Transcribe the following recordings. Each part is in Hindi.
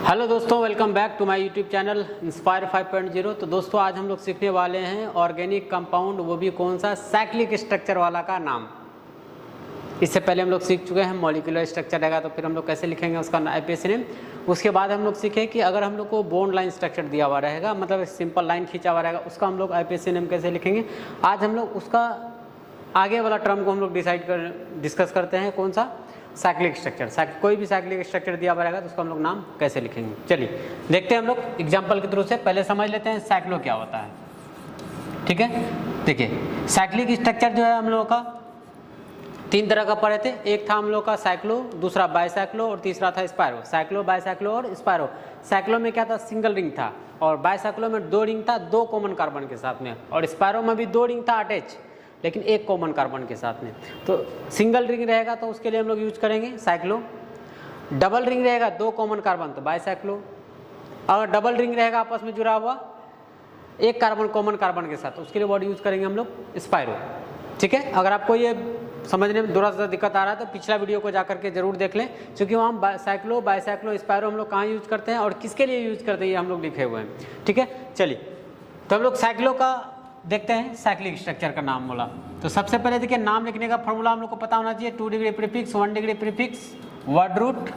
हेलो दोस्तों, welcome back to my YouTube channel inspire 5.0। तो दोस्तों आज हम लोग सीखने वाले हैं ऑर्गेनिक कंपाउंड, वो भी कौन सा, साइक्लिक स्ट्रक्चर वाला का नाम। इससे पहले हम लोग सीख चुके हैं मॉलिक्यूलर स्ट्रक्चर रहेगा तो फिर हम लोग कैसे लिखेंगे उसका आईपीएसी नेम। उसके बाद हम लोग सीखे कि अगर हम लोग को बॉन्ड लाइन स्ट्रक्चर दिया हुआ रहेगा, मतलब सिंपल लाइन खींचा हुआ रहेगा, उसका हम लोग आईपीएसी नेम कैसे लिखेंगे। आज हम लोग उसका आगे वाला टर्म को हम लोग डिस्कस करते हैं, कौन सा, साइक्लिक स्ट्रक्चर। कोई भी साइक्लिक स्ट्रक्चर दिया हुआ रहेगा तो उसका हम लोग नाम कैसे लिखेंगे। चलिए देखते हैं हम लोग एग्जांपल के थ्रू से। पहले समझ लेते हैं साइक्लो क्या होता है, ठीक है। देखिए साइक्लिक स्ट्रक्चर जो है हम लोगों का तीन तरह का पढ़े थे। एक था हम लोग का साइक्लो, दूसरा बाइसाइक्लो और तीसरा था स्पायरो। साइक्लो, बाइसाइक्लो और स्पायरो। साइक्लो में क्या था, सिंगल रिंग था, और बाइसाइक्लो में दो रिंग था, दो कॉमन कार्बन के साथ में, और स्पायरो में भी दो रिंग था अटैच, लेकिन एक कॉमन कार्बन के साथ में। तो सिंगल रिंग रहेगा तो उसके लिए हम लोग यूज करेंगे साइक्लो। डबल रिंग रहेगा, दो कॉमन कार्बन, तो बाइसाइक्लो। अगर डबल रिंग रहेगा आपस में जुड़ा हुआ एक कार्बन कॉमन कार्बन के साथ, तो उसके लिए वर्ड यूज करेंगे हम लोग स्पायरो, ठीक है। अगर आपको ये समझने में थोड़ा सा दिक्कत आ रहा है तो पिछला वीडियो को जाकर के जरूर देख लें, क्योंकि वहाँ हम साइक्लो, बाइसाइक्लो, स्पायरो हम लोग कहाँ यूज करते हैं और किसके लिए यूज करते हैं ये हम लोग लिखे हुए हैं, ठीक है। चलिए तो हम लोग साइक्लो का देखते हैं, साइक्लिक स्ट्रक्चर का नाम बोला तो सबसे पहले देखिए नाम लिखने का फॉर्मूला हम लोग को पता होना चाहिए। 2 degree prefix, 1 degree prefix, word root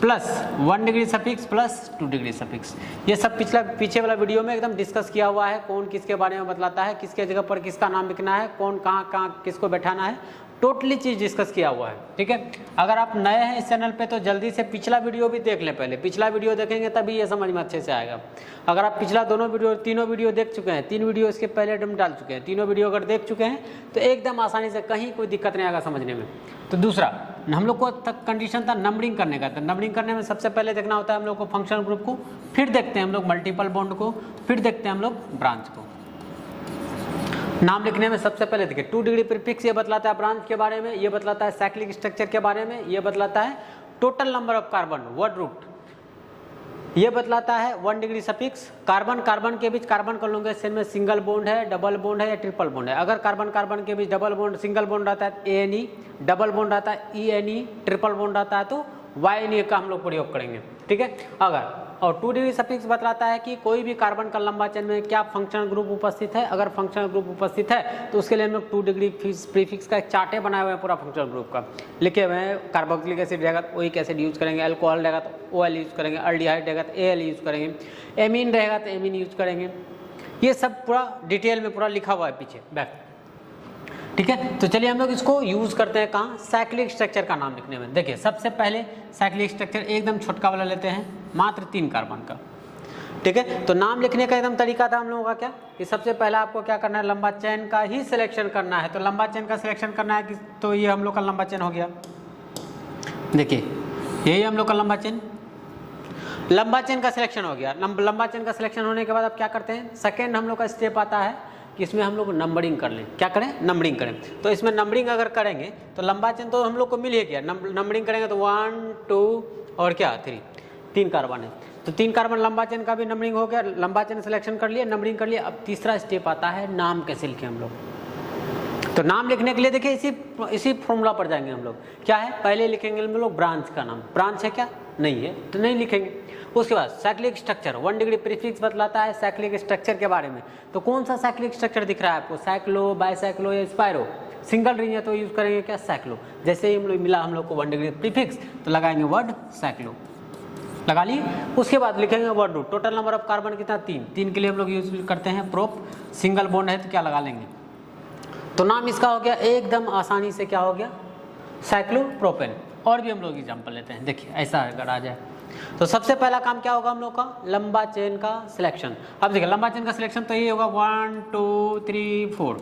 plus 1 degree suffix plus 2 degree suffix. ये सब पीछे वाला वीडियो में एकदम डिस्कस किया हुआ है, कौन किसके बारे में बतलाता है, किसके जगह पर किसका नाम लिखना है, कौन कहाँ किसको बैठाना है, टोटली चीज़ डिस्कस किया हुआ है, ठीक है। अगर आप नए हैं इस चैनल पे तो जल्दी से पिछला वीडियो भी देख लें। पहले पिछला वीडियो देखेंगे तभी ये समझ में अच्छे से आएगा। अगर आप पिछला तीनों वीडियो देख चुके हैं, 3 वीडियो इसके पहले हम डाल चुके हैं, तीनों वीडियो अगर देख चुके हैं तो एकदम आसानी से कहीं कोई दिक्कत नहीं आएगा समझने में। तो दूसरा हम लोग को तक कंडीशन था नंबरिंग करने का। तो नंबरिंग करने में सबसे पहले देखना होता है हम लोग को फंक्शनल ग्रुप को, फिर देखते हैं हम लोग मल्टीपल बॉन्ड को, फिर देखते हैं हम लोग ब्रांच को। नाम लिखने में सबसे पहले देखिए 2 डिग्री प्रीफिक्स ये बतलाता है ब्रांच के बारे में, ये बतलाता है साइक्लिक स्ट्रक्चर के बारे में, ये बतलाता है total number of carbon, word root, ये बतलाता है 1 डिग्री सफिक्स। कार्बन के बीच कार्बन कॉन्जुगेशन में सिंगल बॉन्ड है, डबल बॉन्ड है या ट्रिपल बॉन्ड है। अगर कार्बन के बीच डबल बॉन्ड, सिंगल बॉन्ड रहता है ANE, डबल बॉन्ड रहता है ENE, ट्रिपल बॉन्ड रहता है तो YNE का हम लोग प्रयोग करेंगे, ठीक है। अगर और 2 डिग्री सफिक्स बतलाता है कि कोई भी कार्बन का लंबा चेन में क्या फंक्शनल ग्रुप उपस्थित है। अगर फंक्शनल ग्रुप उपस्थित है तो उसके लिए हम लोग 2 डिग्री प्रीफिक्स का एक चार्टे बनाए हुए हैं पूरा फंक्शनल ग्रुप का, लिखे हुए हैं। कार्बोक्सिलिक एसिड रहेगा तो ओइक एसिड यूज करेंगे, अल्कोहल रहेगा तो OL यूज करेंगे, अल्डिहाइड रहेगा तो AL यूज करेंगे, एमीन रहेगा तो एमीन यूज करेंगे। ये सब पूरा डिटेल में पूरा लिखा हुआ है पीछे बैक, ठीक है। तो चलिए हम लोग इसको यूज करते हैं कहाँ, साइक्लिक स्ट्रक्चर का नाम लिखने में। देखिए सबसे पहले साइक्लिक स्ट्रक्चर एकदम छोटका वाला लेते हैं, मात्र 3 कार्बन का, ठीक है। तो नाम लिखने का एकदम तरीका था हम लोगों का क्या, कि सबसे पहले आपको क्या करना है, लंबा चेन का ही सिलेक्शन करना है। तो लंबा चेन का सिलेक्शन करना है तो ये हम लोग का लंबा चेन हो गया। देखिए यही हम लोग का लंबा चेन का सिलेक्शन हो गया। लंबा चेन का सिलेक्शन होने के बाद आप क्या करते हैं, सेकेंड हम लोग का स्टेप आता है कि इसमें हम लोग नंबरिंग कर लें। क्या करें, नंबरिंग करें। तो इसमें नंबरिंग अगर करेंगे तो लंबा चेन तो हम लोग को मिल ही गया, नंबरिंग करेंगे तो 1 2 और क्या 3 कार्बन है। तो 3 कार्बन लंबा चेन का भी नंबरिंग हो गया, लंबा चेन सिलेक्शन कर लिया, नंबरिंग कर लिया। अब तीसरा स्टेप आता है नाम कैसे लिखें हम लोग। तो नाम लिखने के लिए देखिए इसी फॉर्मूला पर जाएंगे हम लोग। क्या है, पहले लिखेंगे हम लोग ब्रांच का नाम। ब्रांच है क्या, नहीं है तो नहीं लिखेंगे। उसके बाद साइक्लिक स्ट्रक्चर, 1 डिग्री प्रीफिक्स बतलाता है साइक्लिक स्ट्रक्चर के बारे में। तो कौन सा साइक्लिक स्ट्रक्चर दिख रहा है आपको, साइक्लो, बाइसाइक्लो या स्पायरो। सिंगल रिंग है तो यूज करेंगे क्या, साइक्लो। जैसे ही मिला हम लोग को 1 डिग्री प्रीफिक्स तो लगाएंगे वर्ड साइक्लो, लगा लिए। उसके बाद लिखेंगे word root, total number of carbon कितना, 3 के लिए हम लोग यूज करते हैं प्रोप। सिंगल बॉन्ड है तो क्या लगा लेंगे, तो नाम इसका हो गया एकदम आसानी से, क्या हो गया, साइक्लोप्रोपेन। और भी हम लोग एग्जाम्पल लेते हैं। देखिए ऐसा अगर आ जाए तो सबसे पहला काम क्या होगा हम लोग का, लंबा चेन का सिलेक्शन। अब देखिए लंबा चेन का सिलेक्शन तो ये होगा 1 2 3 4,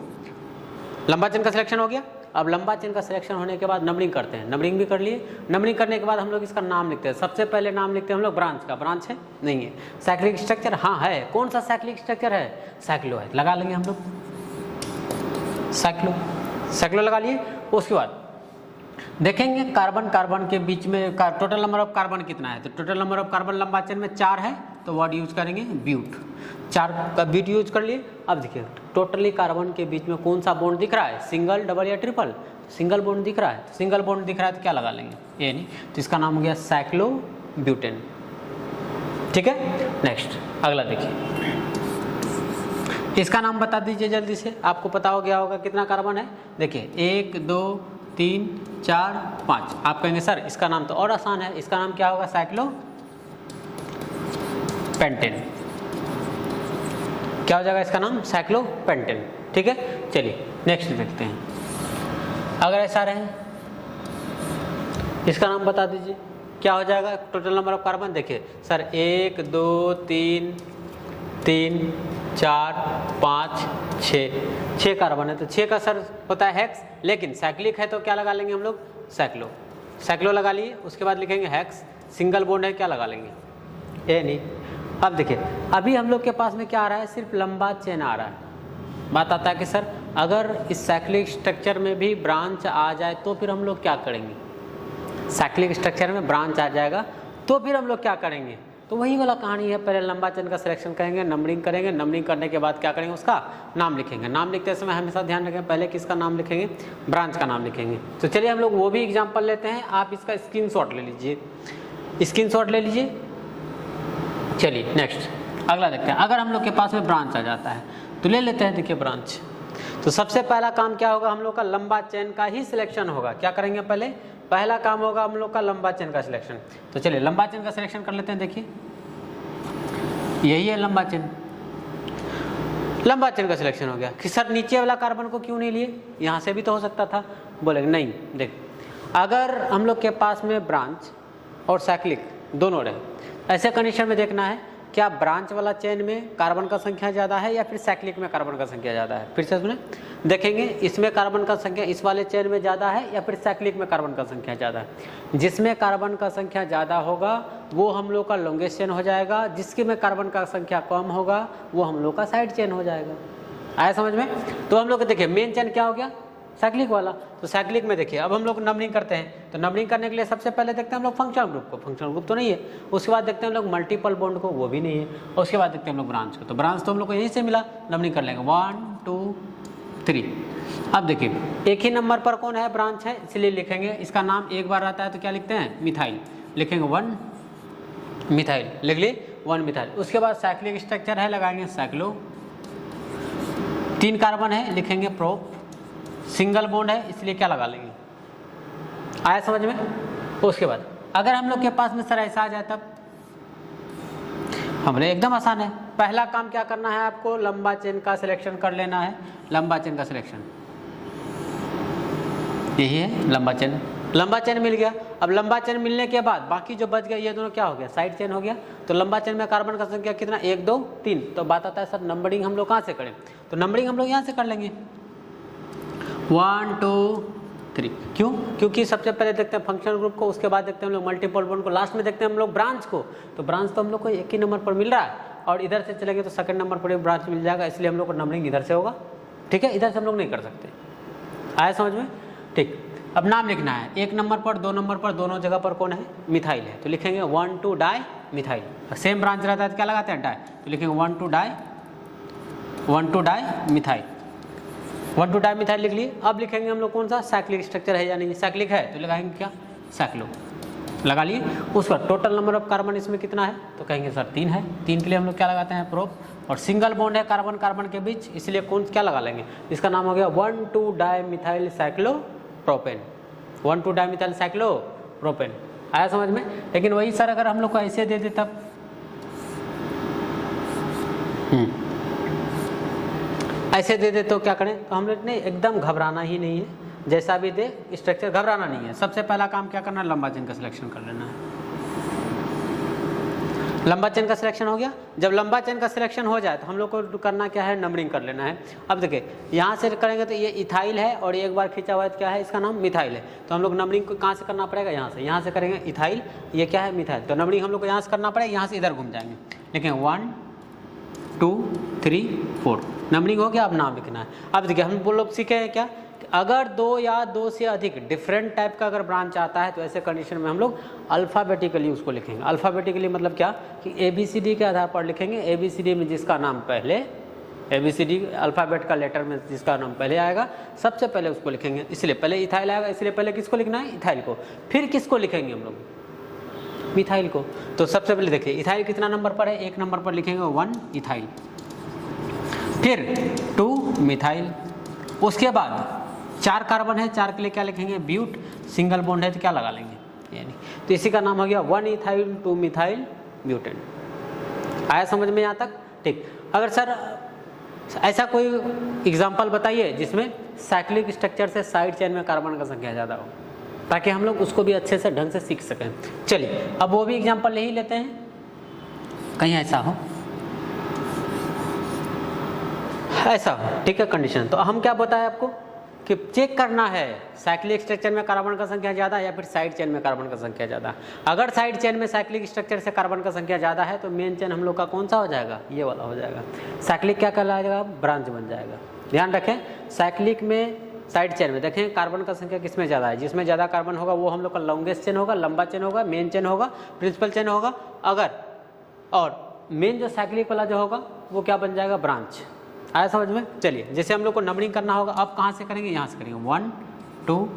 लंबा चेन का सिलेक्शन हो गया। अब लंबा चेन का सिलेक्शन होने के बाद नंबरिंग करते हैं, नंबरिंग भी कर लिए। नंबरिंग करने के बाद हम लोग इसका नाम लिखते हैं। सबसे पहले नाम लिखते हैं हम लोग ब्रांच का। ब्रांच है, नहीं है। साइक्लिक स्ट्रक्चर, हाँ है। कौन सा साइक्लिक स्ट्रक्चर है, साइक्लो है, लगा लेंगे हम लोग साइक्लो लगा लिए। उसके बाद देखेंगे कार्बन के बीच में टोटल नंबर ऑफ कार्बन कितना है। तो टोटल नंबर ऑफ कार्बन लंबा चेन में 4 है तो वर्ड यूज करेंगे ब्यूट। 4 का ब्यूट यूज कर लिए। अब देखिए टोटली कार्बन के बीच में कौन सा बॉन्ड दिख रहा है, सिंगल, डबल या ट्रिपल। सिंगल बॉन्ड दिख रहा है, सिंगल बॉन्ड दिख रहा है तो क्या लगा लेंगे, ये नहीं, तो इसका नाम हो गया साइक्लोब्यूटेन। ठीक है। नेक्स्ट अगला देखिए, इसका नाम बता दीजिए जल्दी से, आपको पता हो गया होगा कितना कार्बन है। देखिए 1 2 3 4 5। आप कहेंगे सर इसका नाम तो और आसान है, इसका नाम क्या होगा, साइक्लोपेंटेन। क्या हो जाएगा इसका नाम, साइक्लोपेंटेन। ठीक है, चलिए नेक्स्ट देखते हैं। अगर ऐसा रहे, इसका नाम बता दीजिए क्या हो जाएगा, टोटल नंबर ऑफ कार्बन। देखिए सर 1 2 3 4 5 6 कार्बन है, तो 6 का सर होता है हेक्स, लेकिन साइक्लिक है तो क्या लगा लेंगे हम लोग, साइक्लो लगा लिए। उसके बाद लिखेंगे हेक्स, सिंगल बॉन्ड है क्या लगा लेंगे, ए नहीं। अब देखिए अभी हम लोग के पास में क्या आ रहा है, सिर्फ लंबा चेन आ रहा है। बात आता है कि सर अगर इस साइक्लिक स्ट्रक्चर में भी ब्रांच आ जाए तो फिर हम लोग क्या करेंगे, साइक्लिक स्ट्रक्चर में ब्रांच आ जाएगा तो फिर हम लोग क्या करेंगे। तो वही वाला कहानी है, पहले लंबा चेन का सिलेक्शन करेंगे, नंबरिंग करेंगे, नंबरिंग करने के बाद क्या करेंगे, उसका नाम लिखेंगे। नाम लिखते समय हमेशा ध्यान रखें पहले किसका नाम लिखेंगे, ब्रांच का नाम लिखेंगे। तो चलिए हम लोग वो भी एग्जांपल लेते हैं, आप इसका स्क्रीनशॉट ले लीजिए, स्क्रीनशॉट ले लीजिए। चलिए नेक्स्ट अगला देखते हैं। अगर हम लोग के पास में ब्रांच आ जाता है तो ले लेते हैं, देखिए ब्रांच। तो सबसे पहला काम क्या होगा, हम लोग का लंबा चेन का ही सिलेक्शन होगा। क्या करेंगे, पहला काम होगा हम लोग का लंबा चेन का सिलेक्शन। तो चलिए लंबा चेन का सिलेक्शन कर लेते हैं। देखिए यही है लंबा चेन, लंबा चेन का सिलेक्शन हो गया। कि सर नीचे वाला कार्बन को क्यों नहीं लिए, यहाँ से भी तो हो सकता था। बोलेंगे नहीं, देख अगर हम लोग के पास में ब्रांच और साइक्लिक दोनों रहे, ऐसे कंडीशन में देखना है क्या ब्रांच वाला चेन में कार्बन का संख्या ज़्यादा है या फिर साइक्लिक में कार्बन का संख्या ज़्यादा है। फिर से सुने, देखेंगे इसमें कार्बन का संख्या इस वाले चेन में ज़्यादा है या फिर साइक्लिक में कार्बन का संख्या ज़्यादा है। जिसमें कार्बन का संख्या ज़्यादा होगा वो हम लोग का लॉन्गेस्ट चेन हो जाएगा, जिसके में कार्बन का संख्या कम होगा वो हम लोग का साइड चेन हो जाएगा। आया समझ में। तो हम लोग देखिए मेन चेन क्या हो गया, साइक्लिक वाला। तो साइक्लिक में देखिए अब हम लोग नंबरिंग करते हैं, तो नंबरिंग करने के लिए सबसे पहले देखते हैं हम लोग फंक्शनल ग्रुप को, फंक्शनल ग्रुप तो नहीं है। उसके बाद देखते हैं हम लोग मल्टीपल बॉन्ड को, वो भी नहीं है। और उसके बाद देखते हैं हम लोग ब्रांच को, तो ब्रांच तो हम लोग को यहीं से मिला, नंबरिंग कर लेंगे 1 2 3। अब देखिए एक ही नंबर पर कौन है, ब्रांच है, इसलिए लिखेंगे इसका नाम एक बार आता है तो क्या लिखते हैं, मिथाइल। लिखेंगे 1 मिथाइल, लिख लिए 1 मिथाइल। उसके बाद साइक्लिक स्ट्रक्चर है, लगाएंगे साइक्लो। 3 कार्बन है, लिखेंगे प्रोप। सिंगल बॉन्ड है इसलिए क्या लगा लेंगे, आया समझ में। उसके बाद अगर हम लोग के पास में सर ऐसा आ जाए तब हमने एकदम आसान है, पहला काम क्या करना है आपको, लंबा चेन का सिलेक्शन कर लेना है। लंबा चेन का सिलेक्शन यही है, लंबा चेन। लंबा चेन मिल गया। अब लंबा चेन मिलने के बाद बाकी जो बच गया ये दोनों क्या हो गया, साइड चेन हो गया। तो लंबा चेन में कार्बन का संख्या कितना, 1 2 3। तो बात आता है सर नंबरिंग हम लोग कहाँ से करें, तो नंबरिंग हम लोग यहाँ से कर लेंगे 1 2 3। क्यों, क्योंकि सबसे पहले देखते हैं फंक्शनल ग्रुप को, उसके बाद देखते हैं हम लोग मल्टीपल बॉन्ड को, लास्ट में देखते हैं हम लोग ब्रांच को। तो ब्रांच तो हम लोग को एक ही नंबर पर मिल रहा है और इधर से चलेंगे तो सेकंड नंबर पर एक ब्रांच मिल जाएगा, इसलिए हम लोग को नंबरिंग इधर से होगा। ठीक है, इधर से हम लोग नहीं कर सकते। आया समझ में। ठीक, अब नाम लिखना है, 1 नंबर पर 2 नंबर पर दोनों जगह पर कौन है, मिथाइल है। तो लिखेंगे 1 2 डाई मिथाइल। सेम ब्रांच रहता है तो क्या लगाते हैं, डाई। तो लिखेंगे 1 2 डाई मिथाइल, 1 2 डाई मिथाइल लिख लिए। अब लिखेंगे हम लोग कौन सा, साइक्लिक स्ट्रक्चर है या नहीं, साइक्लिक है तो लगाएंगे क्या, साइक्लो लगा लिए। उस पर टोटल नंबर ऑफ कार्बन इसमें कितना है, तो कहेंगे सर 3 है। 3 के लिए हम लोग क्या लगाते हैं, प्रोप। और सिंगल बॉन्ड है कार्बन कार्बन के बीच, इसलिए कौन क्या लगा लेंगे, इसका नाम हो गया 1 2 di methyl cyclo propane. 1 2 di methyl cyclo propane. आया समझ में। लेकिन वही सर अगर हम लोग को ऐसे दे दे तब, ऐसे दे दे तो क्या करें, तो हम लोग ने एकदम घबराना ही नहीं है, जैसा भी दे स्ट्रक्चर घबराना नहीं है। सबसे पहला काम क्या करना है, लंबा चेन का सिलेक्शन कर लेना है। लंबा चेन का सिलेक्शन हो गया। जब लंबा चेन का सिलेक्शन हो जाए तो हम लोग को करना क्या है, नंबरिंग कर लेना है। अब देखिए यहाँ से करेंगे तो ये इथाइल है और एक बार खींचा हुआ है क्या है, इसका नाम मिथाइल है। तो हम लोग नंबरिंग को कहाँ से करना पड़ेगा, यहाँ से करेंगे इथाइल, ये क्या है मिथाइल। तो नंबरिंग हम लोग को यहाँ से करना पड़ेगा, यहाँ से इधर घूम जाएंगे। लेकिन 1 2 3 4 नंबरिंग हो गया। अब नाम लिखना है। अब देखिए हम वो लोग सीखे हैं क्या, अगर 2 या 2 से अधिक डिफरेंट टाइप का अगर ब्रांच आता है तो ऐसे कंडीशन में हम लोग अल्फ़ाबेटिकली उसको लिखेंगे। अल्फ़ाबेटिकली मतलब क्या कि ABCD के आधार पर लिखेंगे। ABCD में जिसका नाम पहले, ABCD अल्फ़ाबेट का लेटर में जिसका नाम पहले आएगा सबसे पहले उसको लिखेंगे। इसलिए पहले इथाइल आएगा, इसलिए पहले किसको लिखना है, इथाइल को। फिर किसको लिखेंगे हम लोग, मिथाइल को। तो सबसे पहले देखिए इथाइल कितना नंबर पर है, 1 नंबर पर लिखेंगे 1 इथाइल, फिर 2 मिथाइल, उसके बाद 4 कार्बन है, 4 के लिए क्या लिखेंगे ब्यूट, सिंगल बॉन्ड है तो क्या लगा लेंगे यानी, तो इसी का नाम हो गया 1 इथाइल 2 मिथाइल ब्यूटेन। आया समझ में यहाँ तक? ठीक। अगर सर ऐसा कोई एग्जाम्पल बताइए जिसमें साइक्लिक स्ट्रक्चर से साइड चेन में कार्बन का संख्या ज़्यादा हो, ताकि हम लोग उसको भी अच्छे से ढंग से सीख सकें। चलिए अब वो भी एग्जाम्पल नहीं लेते हैं, कहीं ऐसा हो, ऐसा हो, ठीक है कंडीशन। तो हम क्या बताएं आपको कि चेक करना है साइक्लिक स्ट्रक्चर में कार्बन का संख्या ज़्यादा या फिर साइड चेन में कार्बन का संख्या ज़्यादा। अगर साइड चेन में साइक्लिक स्ट्रक्चर से कार्बन का संख्या ज़्यादा है तो मेन चेन हम लोग का कौन सा हो जाएगा, ये वाला हो जाएगा। साइक्लिक क्या कहलाएगा, ब्रांच बन जाएगा। ध्यान रखें साइक्लिक में साइड चेन में देखें कार्बन का संख्या किसमें ज़्यादा है, जिसमें ज़्यादा कार्बन होगा वो हम लोग का लॉन्गेस्ट चेन होगा, लंबा चेन होगा, मेन चेन होगा, प्रिंसिपल चेन होगा। अगर और मेन जो साइक्लिक वाला जो होगा वो क्या बन जाएगा, ब्रांच। आया समझ में? चलिए जैसे हम लोग को नंबरिंग करना होगा, अब कहाँ से करेंगे, यहाँ से करेंगे 1 2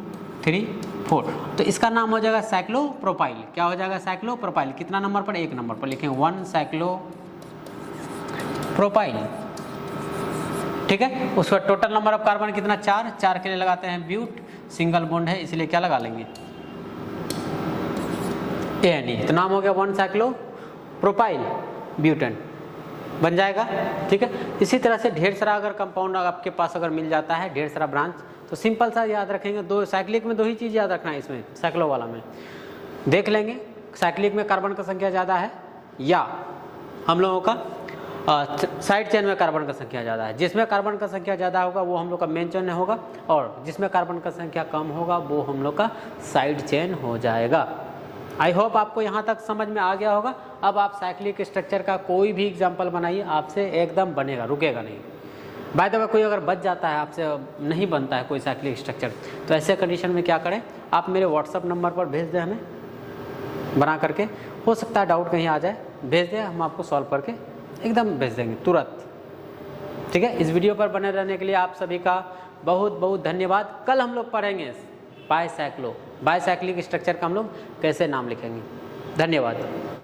3 4, तो इसका नाम हो जाएगा साइक्लोप्रोपाइल। क्या हो जाएगा, साइक्लोप्रोपाइल। कितना नंबर पर, 1 नंबर पर लिखेंगे 1 साइक्लोप्रोपाइल, ठीक है। उसका टोटल नंबर ऑफ कार्बन कितना, 4, 4 के लिए लगाते हैं ब्यूट, सिंगल बॉन्ड है इसलिए क्या लगा लेंगे ANE, तो नाम हो गया 1 साइक्लोप्रोपाइल ब्यूटेन बन जाएगा, ठीक है। इसी तरह से ढेर सारा अगर कंपाउंड आपके पास अगर मिल जाता है, ढेर सारा ब्रांच, तो सिंपल सा याद रखेंगे, 2 साइक्लिक में 2 ही चीज़ याद रखना है, इसमें साइक्लो वाला में देख लेंगे साइक्लिक में कार्बन का संख्या ज़्यादा है या हम लोगों का साइड चेन में कार्बन का संख्या ज़्यादा है। जिसमें कार्बन का संख्या ज़्यादा होगा वो हम लोग का मेन चेन होगा, और जिसमें कार्बन का संख्या कम होगा वो हम लोग का साइड चेन हो जाएगा। आई होप आपको यहाँ तक समझ में आ गया होगा। अब आप साइक्लिक स्ट्रक्चर का कोई भी एग्जाम्पल बनाइए, आपसे एकदम बनेगा, रुकेगा नहीं। बाय द वे कोई अगर बच जाता है आपसे, नहीं बनता है कोई साइक्लिक स्ट्रक्चर, तो ऐसे कंडीशन में क्या करें, आप मेरे व्हाट्सअप नंबर पर भेज दें हमें बना करके, हो सकता है डाउट कहीं आ जाए, भेज दें, हम आपको सॉल्व करके एकदम भेज देंगे तुरंत, ठीक है। इस वीडियो पर बने रहने के लिए आप सभी का बहुत बहुत धन्यवाद। कल हम लोग पढ़ेंगे बायसाइक्लिक स्ट्रक्चर का हम लोग कैसे नाम लिखेंगे। धन्यवाद।